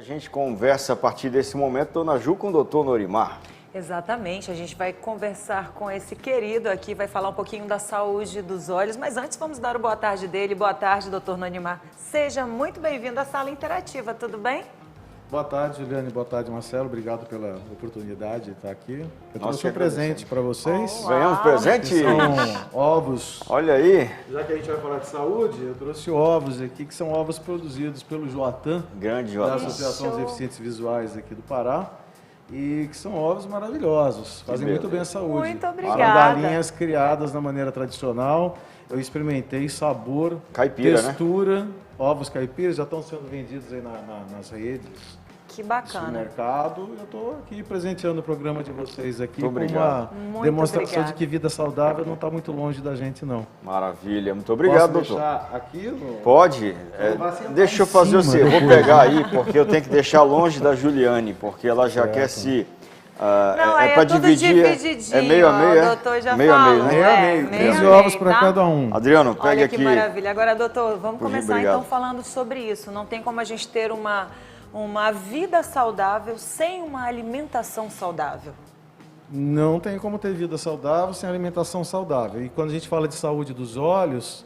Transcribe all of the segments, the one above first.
gente conversa a partir desse momento, Dona Ju, com o doutor Norimar. Exatamente, a gente vai conversar com esse querido aqui, vai falar um pouquinho da saúde dos olhos, mas antes vamos dar o boa tarde dele. Boa tarde, doutor Norimar. Seja muito bem-vindo à sala interativa, tudo bem? Boa tarde, Juliane. Boa tarde, Marcelo. Obrigado pela oportunidade de estar aqui. Eu trouxe um que presente para vocês. Ganhamos presente? Que são ovos. Olha aí. Já que a gente vai falar de saúde, eu trouxe ovos aqui, que são ovos produzidos pelo Joatan, Grande da Joatan. Associação dos Deficientes Visuais aqui do Pará. E que são ovos maravilhosos, fazem muito bem à saúde. Muito obrigada. São galinhas criadas da maneira tradicional. Eu experimentei sabor, Caipira, textura, ovos caipiras já estão sendo vendidos aí nas redes. Que No bacana. mercado. Eu estou aqui presenteando o programa de vocês aqui Muito com obrigado. uma Muito demonstração obrigada. de que vida saudável não está muito longe da gente, não. Maravilha. Muito obrigado, Posso doutor. deixar aqui? Pode. vai sentar Deixa eu em fazer o cima seguinte. Vou depois. pegar aí, porque eu tenho que deixar longe da Juliane, porque ela já quer se... Não, aí para é tudo dividir. divididinho, É meio a meio, ó, é? o doutor já Meio a falou. meio, né? Meio a meio. 15 ovos para tá? cada um. Adriano, pega Olha aqui. que maravilha. Agora, doutor, vamos Por começar obrigado. então falando sobre isso. Não tem como a gente ter uma vida saudável sem uma alimentação saudável. Não tem como ter vida saudável sem alimentação saudável. E quando a gente fala de saúde dos olhos,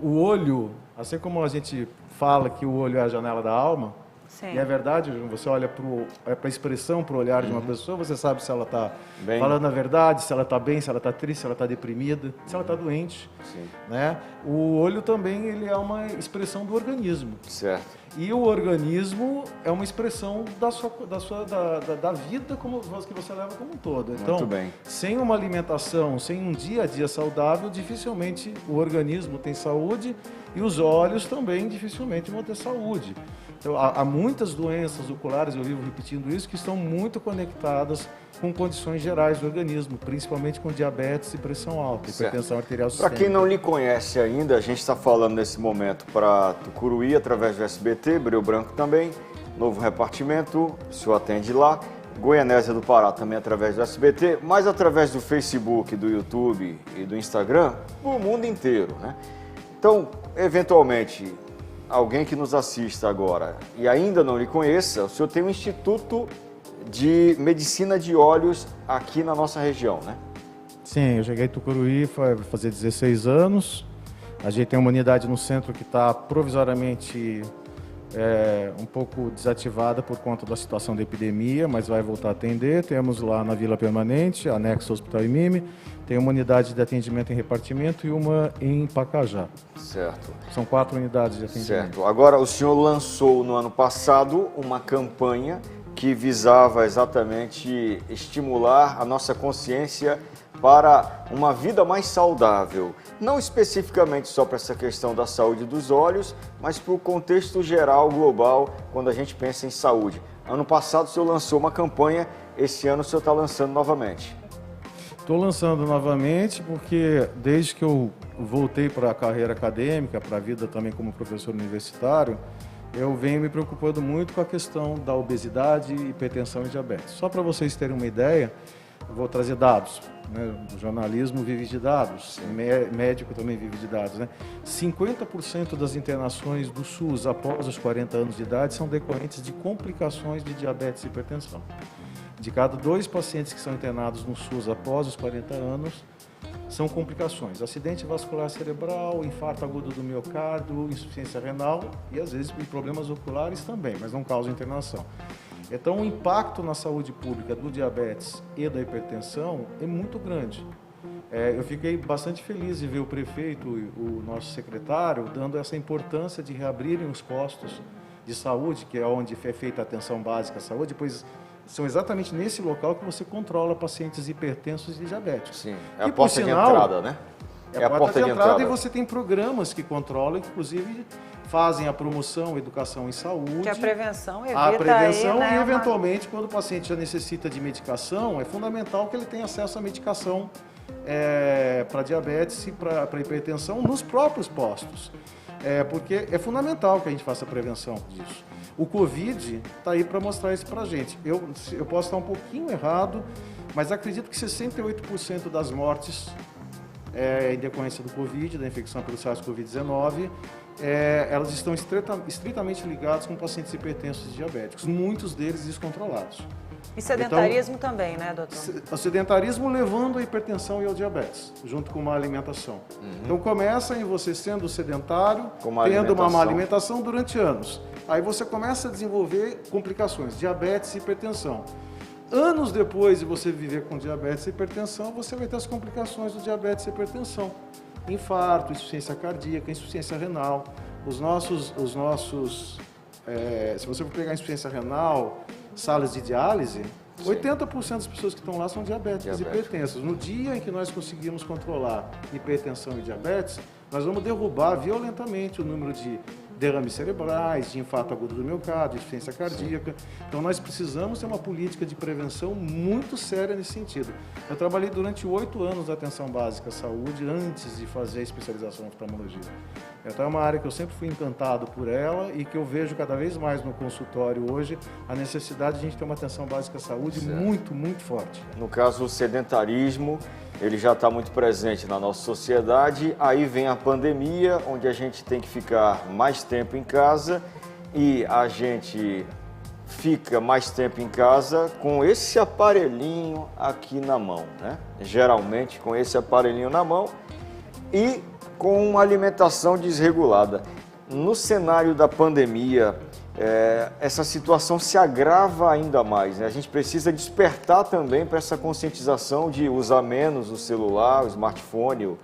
o olho, assim como a gente fala que o olho é a janela da alma, Sim. e é verdade, você olha para a expressão, para o olhar de uma pessoa, você sabe se ela está Bem. falando a verdade, se ela está bem, se ela está triste, se ela está deprimida, se ela está doente. Sim. Né? O olho também ele é uma expressão do organismo. Certo. E o organismo é uma expressão da vida como, que você leva como um todo. Então, Muito bem. sem uma alimentação, sem um dia a dia saudável, dificilmente o organismo tem saúde e os olhos também dificilmente vão ter saúde. Então, há muitas doenças oculares, eu vivo repetindo isso, que estão muito conectadas com condições gerais do organismo, principalmente com diabetes e pressão alta, hipertensão arterial Para sistêmica. quem não lhe conhece ainda, a gente está falando nesse momento para Tucuruí, através do SBT, Breu Branco também, novo repartimento, o senhor atende lá, Goianésia do Pará também através do SBT, mas através do Facebook, do YouTube e do Instagram, o mundo inteiro, né? Então, eventualmente, alguém que nos assista agora e ainda não lhe conheça, o senhor tem um Instituto de Medicina de Olhos aqui na nossa região, né? Sim, eu cheguei em Tucuruí, vai fazer 16 anos. A gente tem uma unidade no centro que está provisoriamente um pouco desativada por conta da situação da epidemia, mas vai voltar a atender. Temos lá na Vila Permanente, anexo ao Hospital IMIME, tem uma unidade de atendimento em repartimento e uma em Pacajá. Certo. São 4 unidades de atendimento. Certo. Agora, o senhor lançou no ano passado uma campanha que visava exatamente estimular a nossa consciência para uma vida mais saudável. Não especificamente só para essa questão da saúde dos olhos, mas para o contexto geral, global, quando a gente pensa em saúde. Ano passado o senhor lançou uma campanha, esse ano o senhor está lançando novamente. Estou lançando novamente porque desde que eu voltei para a carreira acadêmica, para a vida também como professor universitário, eu venho me preocupando muito com a questão da obesidade, hipertensão e diabetes. Só para vocês terem uma ideia, eu vou trazer dados. Né? O jornalismo vive de dados, o médico também vive de dados. Né? 50% das internações do SUS após os 40 anos de idade são decorrentes de complicações de diabetes e hipertensão. De cada 2 pacientes que são internados no SUS após os 40 anos, são complicações. Acidente vascular cerebral, infarto agudo do miocárdio, insuficiência renal e, às vezes, problemas oculares também, mas não causam internação. Então, o impacto na saúde pública do diabetes e da hipertensão é muito grande. Eu fiquei bastante feliz de ver o prefeito e o nosso secretário dando essa importância de reabrirem os postos de saúde, que é onde é feita a atenção básica à saúde, pois são exatamente nesse local que você controla pacientes hipertensos e diabéticos. Sim, é a porta de entrada, né? É a porta de entrada e você tem programas que controlam, que inclusive fazem a promoção, educação em saúde. Que a prevenção evita a prevenção aí, né, e, eventualmente, quando o paciente já necessita de medicação, é fundamental que ele tenha acesso à medicação para diabetes e para hipertensão nos próprios postos. Porque é fundamental que a gente faça a prevenção disso. O Covid está aí para mostrar isso para a gente. Eu posso estar um pouquinho errado, mas acredito que 68% das mortes em decorrência do Covid, da infecção pelo SARS-CoV-19, elas estão estritamente ligadas com pacientes hipertensos e diabéticos, muitos deles descontrolados. E sedentarismo então, também, né, doutor? O sedentarismo levando à hipertensão e ao diabetes, junto com uma alimentação. Então começa em você sendo sedentário, tendo uma má alimentação durante anos. Aí você começa a desenvolver complicações, diabetes e hipertensão. Anos depois de você viver com diabetes e hipertensão, você vai ter as complicações do diabetes e hipertensão. Infarto, insuficiência cardíaca, insuficiência renal. Se você for pegar insuficiência renal, salas de diálise, 80% das pessoas que estão lá são diabéticas e hipertensas. No dia em que nós conseguimos controlar hipertensão e diabetes, nós vamos derrubar violentamente o número de derrames cerebrais, de infarto agudo do miocárdio, de insuficiência cardíaca. Então nós precisamos ter uma política de prevenção muito séria nesse sentido. Eu trabalhei durante 8 anos na atenção básica à saúde antes de fazer a especialização em oftalmologia. Então é uma área que eu sempre fui encantado por ela e que eu vejo cada vez mais no consultório hoje a necessidade de a gente ter uma atenção básica à saúde muito, muito forte. No caso, o sedentarismo, ele já está muito presente na nossa sociedade. Aí vem a pandemia, onde a gente tem que ficar mais tempo em casa e a gente fica mais tempo em casa com esse aparelhinho aqui na mão, né? Geralmente com esse aparelhinho na mão e com uma alimentação desregulada. No cenário da pandemia, essa situação se agrava ainda mais, né? A gente precisa despertar também para essa conscientização de usar menos o celular, o smartphone,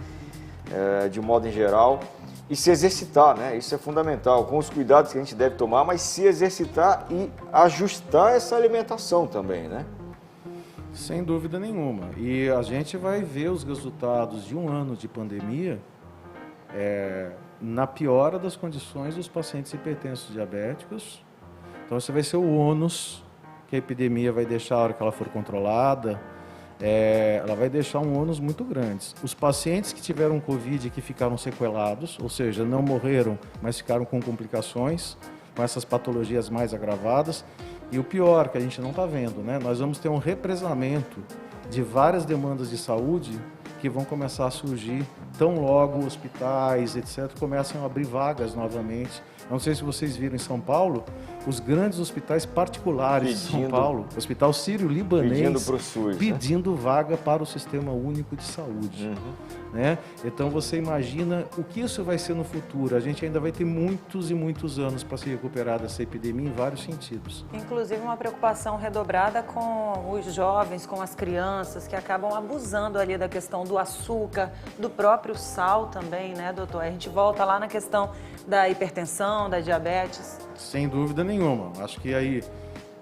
de modo em geral, e se exercitar, né? Isso é fundamental, com os cuidados que a gente deve tomar, mas se exercitar e ajustar essa alimentação também, né? Sem dúvida nenhuma. E a gente vai ver os resultados de um ano de pandemia na piora das condições dos pacientes hipertensos diabéticos. Então, esse vai ser o ônus que a epidemia vai deixar a hora que ela for controlada. Ela vai deixar um ônus muito grande. Os pacientes que tiveram Covid e que ficaram sequelados, ou seja, não morreram, mas ficaram com complicações, com essas patologias mais agravadas. E o pior, que a gente não está vendo, né? Nós vamos ter um represamento de várias demandas de saúde que vão começar a surgir tão logo hospitais, etc., começam a abrir vagas novamente. Não sei se vocês viram em São Paulo, os grandes hospitais particulares de São Paulo, Hospital Sírio-Libanês, pedindo vaga para o Sistema Único de Saúde. Né? Então você imagina o que isso vai ser no futuro. A gente ainda vai ter muitos e muitos anos para se recuperar dessa epidemia em vários sentidos. Inclusive uma preocupação redobrada com os jovens, com as crianças que acabam abusando ali da questão do açúcar, do próprio sal também, né, doutor? A gente volta lá na questão da hipertensão, da diabetes. Sem dúvida nenhuma. Acho que aí,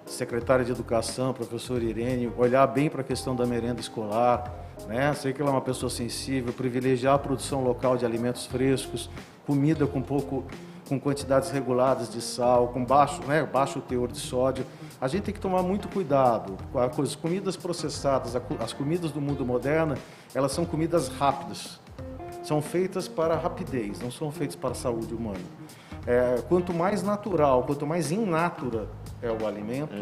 secretária de Educação, professor Irene, olhar bem para a questão da merenda escolar, né? Sei que ela é uma pessoa sensível, privilegiar a produção local de alimentos frescos, comida com quantidades reguladas de sal, com baixo teor de sódio. A gente tem que tomar muito cuidado com as comidas processadas, as comidas do mundo moderno, elas são comidas rápidas. São feitas para rapidez, não são feitas para a saúde humana. Quanto mais natural, quanto mais in natura é o alimento,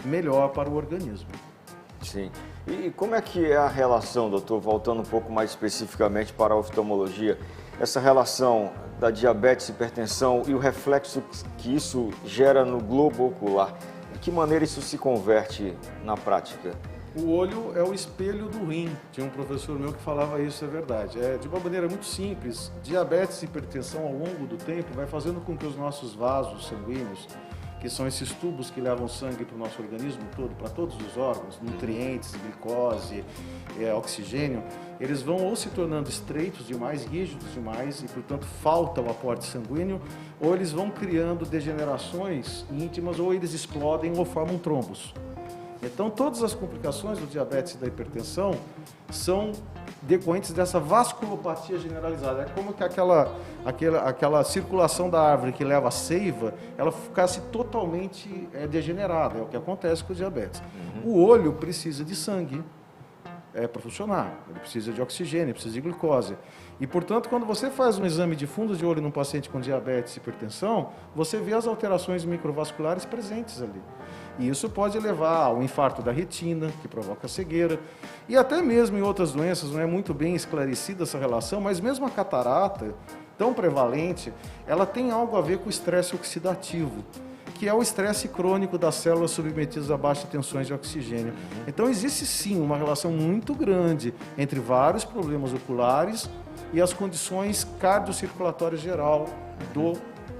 melhor para o organismo. Sim. E como é que é a relação, doutor, voltando um pouco mais especificamente para a oftalmologia, essa relação da diabetes, hipertensão e o reflexo que isso gera no globo ocular? De que maneira isso se converte na prática? O olho é o espelho do rim. Tinha um professor meu que falava isso, é verdade. De uma maneira muito simples, diabetes e hipertensão ao longo do tempo vai fazendo com que os nossos vasos sanguíneos, que são esses tubos que levam sangue para o nosso organismo todo, para todos os órgãos, nutrientes, glicose, oxigênio, eles vão ou se tornando estreitos demais, rígidos demais, e portanto falta o aporte sanguíneo, ou eles vão criando degenerações íntimas, ou eles explodem ou formam trombos. Então, todas as complicações do diabetes e da hipertensão são decorrentes dessa vasculopatia generalizada. É como que aquela circulação da árvore que leva a seiva, ela ficasse totalmente degenerada. É o que acontece com o diabetes. O olho precisa de sangue para funcionar. Ele precisa de oxigênio, precisa de glicose. E, portanto, quando você faz um exame de fundo de olho num paciente com diabetes e hipertensão, você vê as alterações microvasculares presentes ali. E isso pode levar ao infarto da retina, que provoca cegueira. E até mesmo em outras doenças, não é muito bem esclarecida essa relação, mas mesmo a catarata, tão prevalente, ela tem algo a ver com o estresse oxidativo, que é o estresse crônico das células submetidas a baixas tensões de oxigênio. Então, existe sim uma relação muito grande entre vários problemas oculares e as condições cardiocirculatórias geral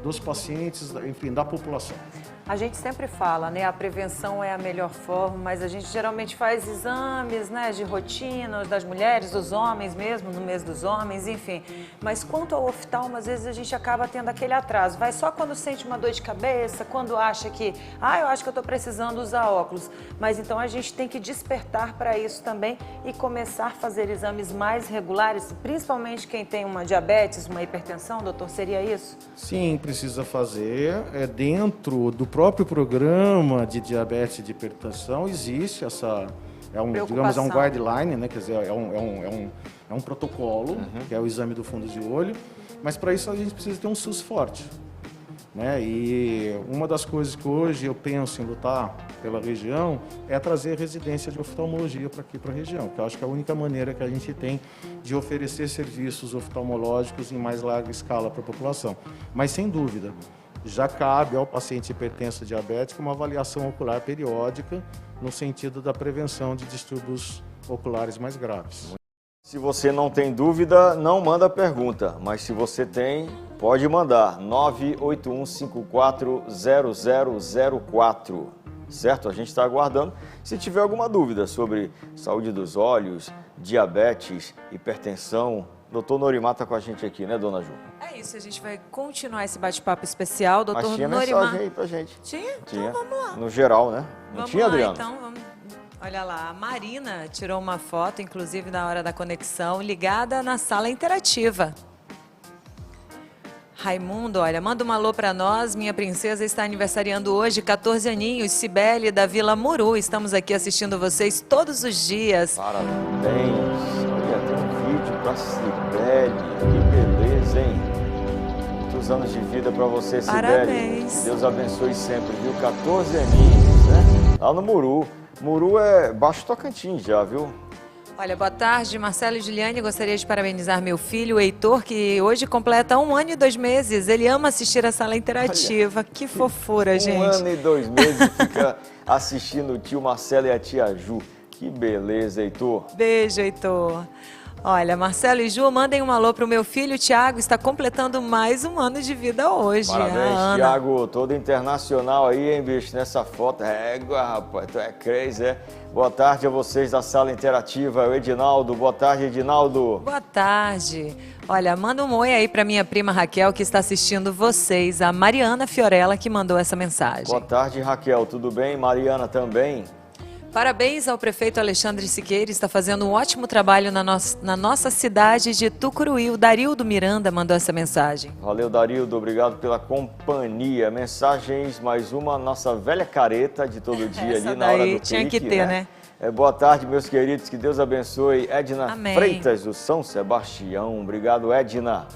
dos pacientes, enfim, da população. A gente sempre fala, né, a prevenção é a melhor forma, mas a gente geralmente faz exames, né, de rotina das mulheres, dos homens mesmo, no mês dos homens, enfim. Mas quanto ao oftalmo, às vezes a gente acaba tendo aquele atraso. Vai só quando sente uma dor de cabeça, quando acha que, eu acho que eu estou precisando usar óculos. Mas então a gente tem que despertar para isso também e começar a fazer exames mais regulares, principalmente quem tem uma diabetes, uma hipertensão, doutor, seria isso? Sim, precisa fazer. Dentro do próprio programa de diabetes e de hipertensão existe essa, digamos, é um guideline, né? Quer dizer, é um protocolo, que é o exame do fundo de olho, mas para isso a gente precisa ter um SUS forte, né? E uma das coisas que hoje eu penso em lutar pela região é trazer residência de oftalmologia para aqui, para a região, que eu acho que é a única maneira que a gente tem de oferecer serviços oftalmológicos em mais larga escala para a população. Mas, sem dúvida, já cabe ao paciente hipertenso diabético uma avaliação ocular periódica no sentido da prevenção de distúrbios oculares mais graves. Se você não tem dúvida, não manda pergunta, mas se você tem, pode mandar 981540004, certo? A gente está aguardando. Se tiver alguma dúvida sobre saúde dos olhos, diabetes, hipertensão, doutor Norimar está com a gente aqui, né, dona Ju? É isso, a gente vai continuar esse bate-papo especial, doutor Mas tinha Norimar. mensagem aí pra gente. Tinha? Tinha. Então vamos lá. No geral, né? Não tinha, Adriano? Então vamos. Olha lá, a Marina tirou uma foto, inclusive na hora da conexão, ligada na sala interativa. Raimundo, olha, manda um alô para nós. Minha princesa está aniversariando hoje, 14 aninhos. Cibele, da Vila Muru. Estamos aqui assistindo vocês todos os dias. Parabéns. Olha, tem um vídeo para Cibele. Que beleza, hein? Muitos anos de vida para você, Cibele. Parabéns. Deus abençoe sempre, viu? 14 aninhos, né? Lá no Muru. Muru é Baixo Tocantins já, viu? Olha, boa tarde, Marcelo e Juliane. Gostaria de parabenizar meu filho, o Heitor, que hoje completa 1 ano e 2 meses. Ele ama assistir a sala interativa. Olha, que fofura, gente. 1 ano e 2 meses fica assistindo o tio Marcelo e a tia Ju. Que beleza, Heitor. Beijo, Heitor. Olha, Marcelo e Ju, mandem um alô pro meu filho, Tiago, está completando mais 1 ano de vida hoje. Parabéns, Tiago, todo internacional aí, hein, bicho, nessa foto. Égua, rapaz, tu é crazy, é? Boa tarde a vocês da sala interativa, o Edinaldo. Boa tarde, Edinaldo. Boa tarde. Olha, manda um oi aí para minha prima Raquel, que está assistindo vocês, a Mariana Fiorella, que mandou essa mensagem. Boa tarde, Raquel, tudo bem? Mariana também? Parabéns ao prefeito Alexandre Siqueira, está fazendo um ótimo trabalho na nossa cidade de Tucuruí. O Darildo Miranda mandou essa mensagem. Valeu, Darildo, obrigado pela companhia. Mensagens, mais uma, nossa velha careta de todo dia ali na hora do tinha clique, que ter, né? Boa tarde, meus queridos, que Deus abençoe. Edna Amém. Freitas, do São Sebastião. Obrigado, Edna.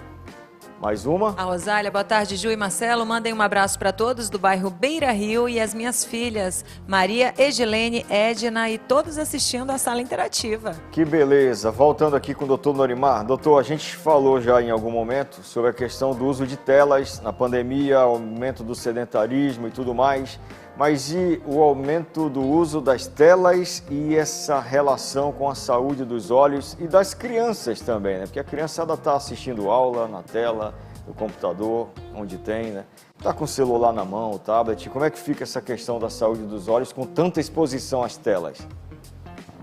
Mais uma? A Rosália, boa tarde, Ju e Marcelo. Mandem um abraço para todos do bairro Beira Rio e as minhas filhas, Maria, Edilene, Edna e todos assistindo à sala interativa. Que beleza. Voltando aqui com o doutor Norimar. Doutor, a gente falou já em algum momento sobre a questão do uso de telas na pandemia, aumento do sedentarismo e tudo mais. Mas e o aumento do uso das telas e essa relação com a saúde dos olhos e das crianças também, né? Porque a criançada está assistindo aula na tela, no computador, onde tem, né? Está com o celular na mão, o tablet. Como é que fica essa questão da saúde dos olhos com tanta exposição às telas?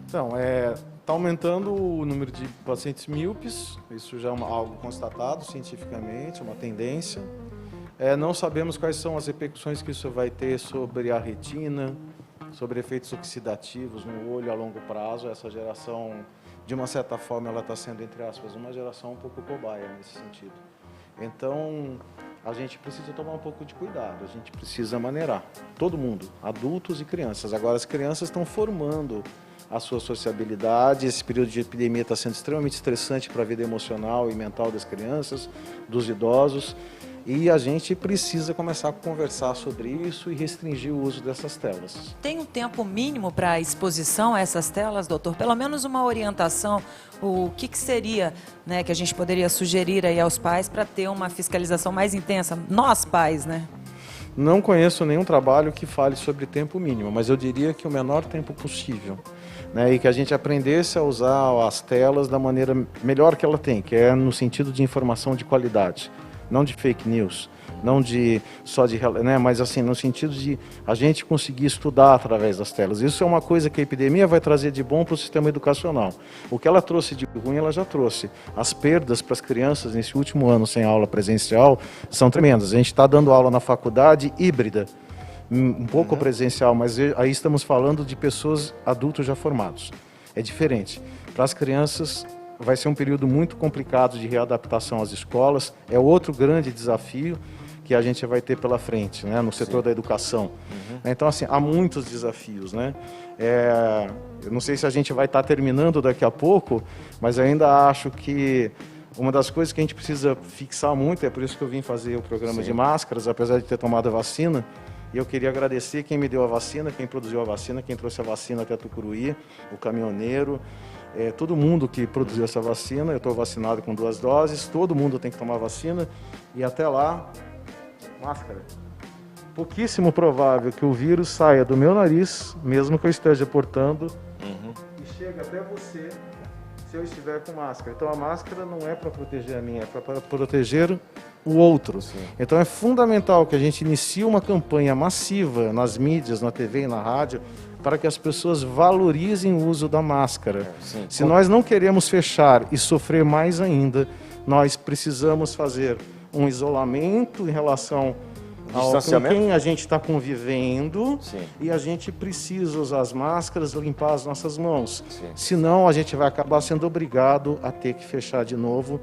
Então, está aumentando o número de pacientes míopes, isso já é algo constatado cientificamente, uma tendência. Não sabemos quais são as repercussões que isso vai ter sobre a retina, sobre efeitos oxidativos no olho a longo prazo. Essa geração, de uma certa forma, ela está sendo, entre aspas, uma geração um pouco cobaia nesse sentido. Então, a gente precisa tomar um pouco de cuidado, a gente precisa maneirar, todo mundo, adultos e crianças. Agora, as crianças estão formando a sua sociabilidade. Esse período de epidemia está sendo extremamente estressante para a vida emocional e mental das crianças, dos idosos. E a gente precisa começar a conversar sobre isso e restringir o uso dessas telas. Tem um tempo mínimo para exposição a essas telas, doutor? Pelo menos uma orientação, o que seria, né, que a gente poderia sugerir aí aos pais para ter uma fiscalização mais intensa? Nós pais, né? Não conheço nenhum trabalho que fale sobre tempo mínimo, mas eu diria que o menor tempo possível. Né, e que a gente aprendesse a usar as telas da maneira melhor que ela tem, que é no sentido de informação de qualidade. Não de fake news, não de só de, né, mas assim, no sentido de a gente conseguir estudar através das telas. Isso é uma coisa que a epidemia vai trazer de bom para o sistema educacional. O que ela trouxe de ruim, ela já trouxe. As perdas para as crianças nesse último ano sem aula presencial são tremendas. A gente está dando aula na faculdade híbrida, um pouco presencial, mas aí estamos falando de pessoas adultos já formados. É diferente. Para as crianças, vai ser um período muito complicado de readaptação às escolas. É outro grande desafio que a gente vai ter pela frente, né, no setor da educação. Então, assim, há muitos desafios, né? Eu não sei se a gente vai estar terminando daqui a pouco, mas ainda acho que uma das coisas que a gente precisa fixar muito, é por isso que eu vim fazer o programa de máscaras, apesar de ter tomado a vacina. E eu queria agradecer quem me deu a vacina, quem produziu a vacina, quem trouxe a vacina até Tucuruí, o caminhoneiro, todo mundo que produziu essa vacina. Eu estou vacinado com 2 doses, todo mundo tem que tomar vacina. E até lá, máscara. Pouquíssimo provável que o vírus saia do meu nariz, mesmo que eu esteja portando, e chegue até você se eu estiver com máscara. Então a máscara não é para proteger a mim, é para proteger o outro. Então é fundamental que a gente inicie uma campanha massiva nas mídias, na TV e na rádio, para que as pessoas valorizem o uso da máscara. Se nós não queremos fechar e sofrer mais ainda, nós precisamos fazer um isolamento em relação ao com quem a gente está convivendo, e a gente precisa usar as máscaras, limpar as nossas mãos. Senão a gente vai acabar sendo obrigado a ter que fechar de novo,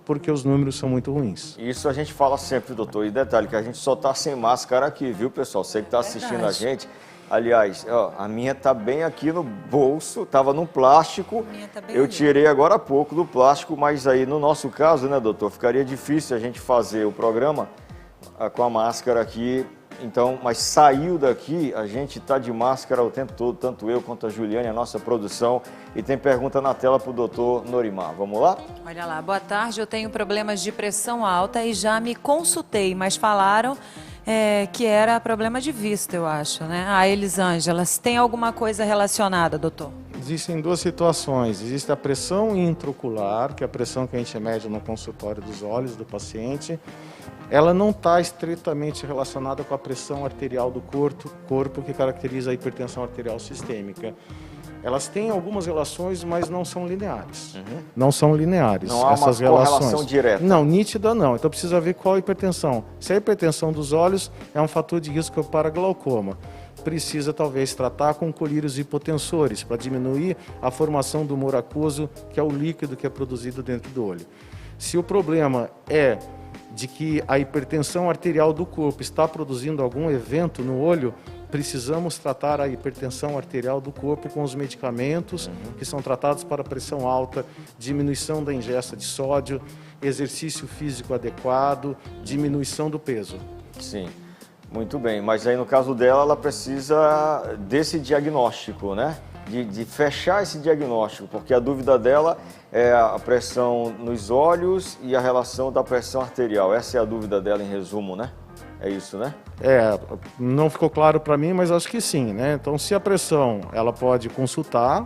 porque os números são muito ruins. Isso a gente fala sempre, doutor. E detalhe, que a gente só está sem máscara aqui, viu, pessoal? Você que está assistindo a gente. Aliás, ó, a minha está bem aqui no bolso, estava no plástico. Eu tirei agora há pouco do plástico, mas aí no nosso caso, né, doutor, ficaria difícil a gente fazer o programa com a máscara aqui. Então, mas saiu daqui, a gente está de máscara o tempo todo, tanto eu quanto a Juliane, a nossa produção. E tem pergunta na tela para o doutor Norimar. Vamos lá? Olha lá, boa tarde, eu tenho problemas de pressão alta e já me consultei, mas falaram que era problema de vista, eu acho, né? A Elisângela, se tem alguma coisa relacionada, doutor? Existem 2 situações. Existe a pressão intraocular, que é a pressão que a gente mede no consultório dos olhos do paciente. Ela não está estritamente relacionada com a pressão arterial do corpo que caracteriza a hipertensão arterial sistêmica. Elas têm algumas relações, mas não são lineares. Não são lineares. Não há essas uma correlação direta. Não, nítida não. Então precisa ver qual a hipertensão. Se a hipertensão dos olhos é um fator de risco para glaucoma, precisa talvez tratar com colírios hipotensores para diminuir a formação do humor aquoso, que é o líquido que é produzido dentro do olho. Se o problema é de que a hipertensão arterial do corpo está produzindo algum evento no olho, precisamos tratar a hipertensão arterial do corpo com os medicamentos que são tratados para pressão alta, diminuição da ingesta de sódio, exercício físico adequado, diminuição do peso. Sim, muito bem. Mas aí no caso dela, ela precisa desse diagnóstico, né? De fechar esse diagnóstico, porque a dúvida dela é a pressão nos olhos e a relação da pressão arterial. Essa é a dúvida dela em resumo, né? É isso, né? Não ficou claro para mim, mas acho que sim, né? Então, se a pressão, ela pode consultar,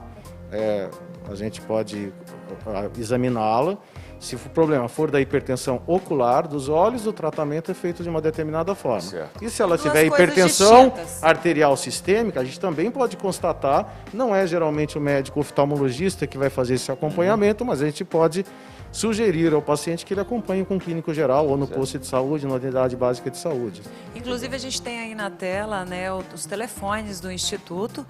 a gente pode examiná-la. Se o problema for da hipertensão ocular dos olhos, o tratamento é feito de uma determinada forma. Certo. E se ela tiver hipertensão arterial sistêmica, a gente também pode constatar, não é geralmente o médico oftalmologista que vai fazer esse acompanhamento, mas a gente pode sugerir ao paciente que ele acompanhe com um clínico geral ou no posto de saúde, na unidade básica de saúde. Inclusive, a gente tem aí na tela, né, os telefones do Instituto.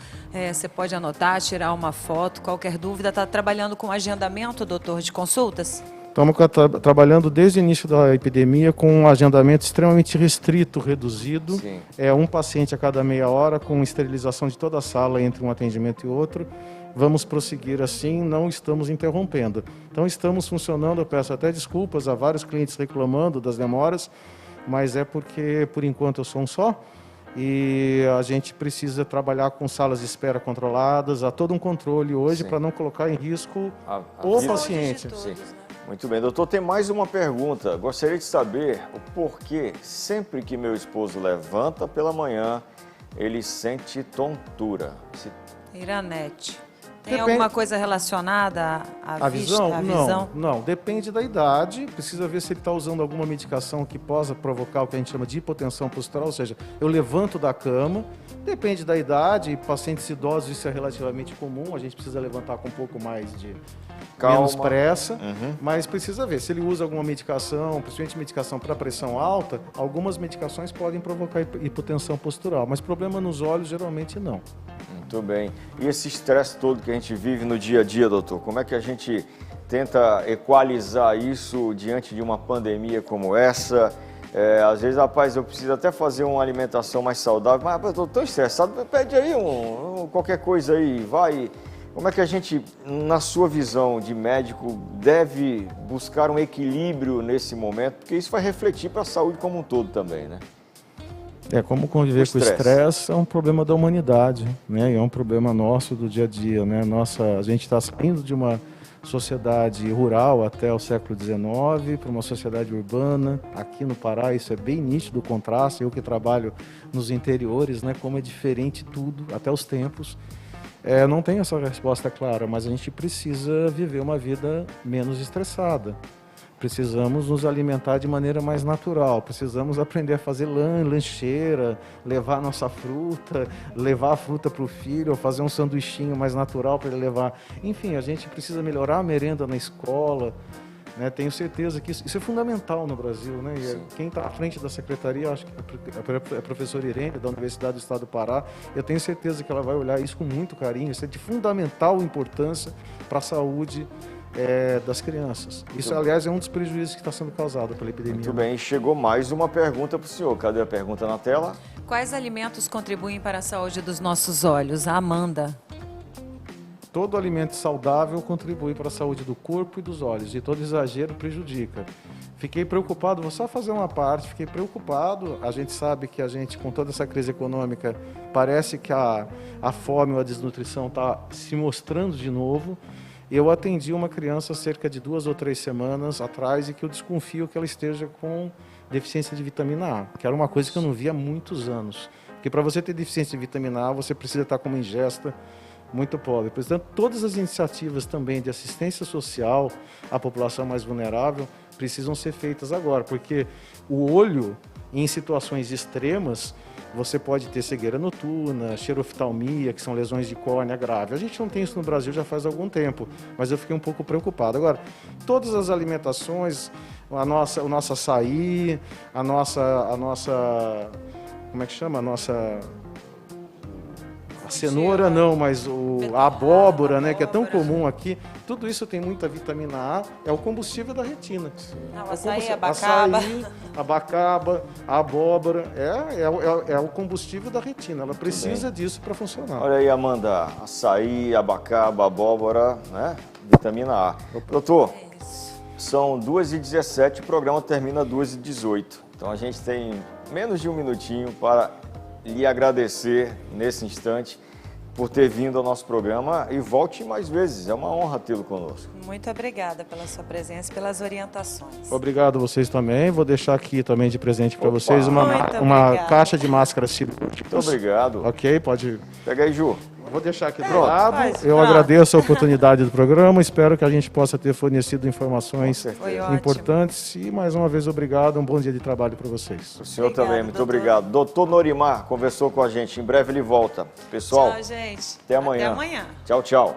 Você pode anotar, tirar uma foto, qualquer dúvida. Está trabalhando com agendamento, doutor, de consultas? Estamos trabalhando desde o início da epidemia com um agendamento extremamente restrito, reduzido. Sim. Um paciente a cada meia hora, com esterilização de toda a sala entre um atendimento e outro. vamos prosseguir assim, não estamos interrompendo. Então estamos funcionando, eu peço até desculpas a vários clientes reclamando das demoras, mas é porque por enquanto eu sou um só e a gente precisa trabalhar com salas de espera controladas, há todo um controle hoje para não colocar em risco o paciente. Sim. Muito bem, doutor, tem mais uma pergunta. Gostaria de saber o porquê sempre que meu esposo levanta pela manhã, ele sente tontura. Iranete, tem alguma coisa relacionada à visão? À visão? Não, depende da idade, precisa ver se ele está usando alguma medicação que possa provocar o que a gente chama de hipotensão postural, ou seja, eu levanto da cama, depende da idade, pacientes idosos isso é relativamente comum, a gente precisa levantar com um pouco mais de... menos pressa, mas precisa ver se ele usa alguma medicação, principalmente medicação para pressão alta, algumas medicações podem provocar hipotensão postural, mas problema nos olhos geralmente não. Muito bem. E esse estresse todo que a gente vive no dia a dia, doutor, como é que a gente tenta equalizar isso diante de uma pandemia como essa? Às vezes, rapaz, eu preciso até fazer uma alimentação mais saudável, mas eu estou tão estressado, pede aí qualquer coisa aí, vai... Como é que a gente, na sua visão de médico, deve buscar um equilíbrio nesse momento? Porque isso vai refletir para a saúde como um todo também, né? Como conviver com o estresse é um problema da humanidade, né? E é um problema nosso do dia a dia, né? A gente está saindo de uma sociedade rural até o século XIX para uma sociedade urbana. Aqui no Pará isso é bem nítido o contraste. Eu que trabalho nos interiores, né? Como é diferente tudo, até os tempos. Não tenho essa resposta clara, mas a gente precisa viver uma vida menos estressada. Precisamos nos alimentar de maneira mais natural, precisamos aprender a fazer lancheira, levar a nossa fruta, levar a fruta para o filho, ou fazer um sanduichinho mais natural para ele levar. Enfim, a gente precisa melhorar a merenda na escola. Né, tenho certeza que isso é fundamental no Brasil, né? E quem está à frente da secretaria, acho que é a professora Irene, da Universidade do Estado do Pará, eu tenho certeza que ela vai olhar isso com muito carinho, isso é de fundamental importância para a saúde das crianças. Isso, aliás, é um dos prejuízos que está sendo causado pela epidemia. Muito bem, chegou mais uma pergunta para o senhor. Cadê a pergunta na tela? Quais alimentos contribuem para a saúde dos nossos olhos? A Amanda. Todo alimento saudável contribui para a saúde do corpo e dos olhos, e todo exagero prejudica. Fiquei preocupado, vou só fazer uma parte, fiquei preocupado, a gente sabe que com toda essa crise econômica, parece que a fome ou a desnutrição está se mostrando de novo. Eu atendi uma criança há cerca de 2 ou 3 semanas atrás e que eu desconfio que ela esteja com deficiência de vitamina A, que era uma coisa que eu não via há muitos anos. Porque para você ter deficiência de vitamina A, você precisa estar com uma ingesta muito pobre. Portanto, todas as iniciativas também de assistência social à população mais vulnerável precisam ser feitas agora, porque o olho, em situações extremas, você pode ter cegueira noturna, xeroftalmia, que são lesões de córnea grave. A gente não tem isso no Brasil já faz algum tempo, mas eu fiquei um pouco preocupado. Agora, todas as alimentações, o nosso açaí, a nossa, como é que chama? A cenoura não, mas a abóbora, né, que é tão comum aqui, tudo isso tem muita vitamina A, é o combustível da retina. Não, açaí, abacaba. Açaí, abacaba, a abóbora, é o combustível da retina, ela precisa disso para funcionar. Olha aí, Amanda, açaí, abacaba, abóbora, né, vitamina A. Doutor, são 2h17, o programa termina 2h18, então a gente tem menos de um minutinho para lhe agradecer nesse instante por ter vindo ao nosso programa e volte mais vezes. É uma honra tê-lo conosco. Muito obrigada pela sua presença e pelas orientações. Obrigado a vocês também. Vou deixar aqui também de presente para vocês uma caixa de máscaras cirúrgicas. Muito obrigado. Ok, pode... Pega aí, Ju. Vou deixar aqui do lado. Eu agradeço a oportunidade do programa. Espero que a gente possa ter fornecido informações importantes. E mais uma vez, obrigado. Um bom dia de trabalho para vocês. O senhor também, muito obrigado. Doutor Norimar conversou com a gente. Em breve ele volta. Pessoal, tchau, gente. Até amanhã. Até amanhã. Tchau, tchau.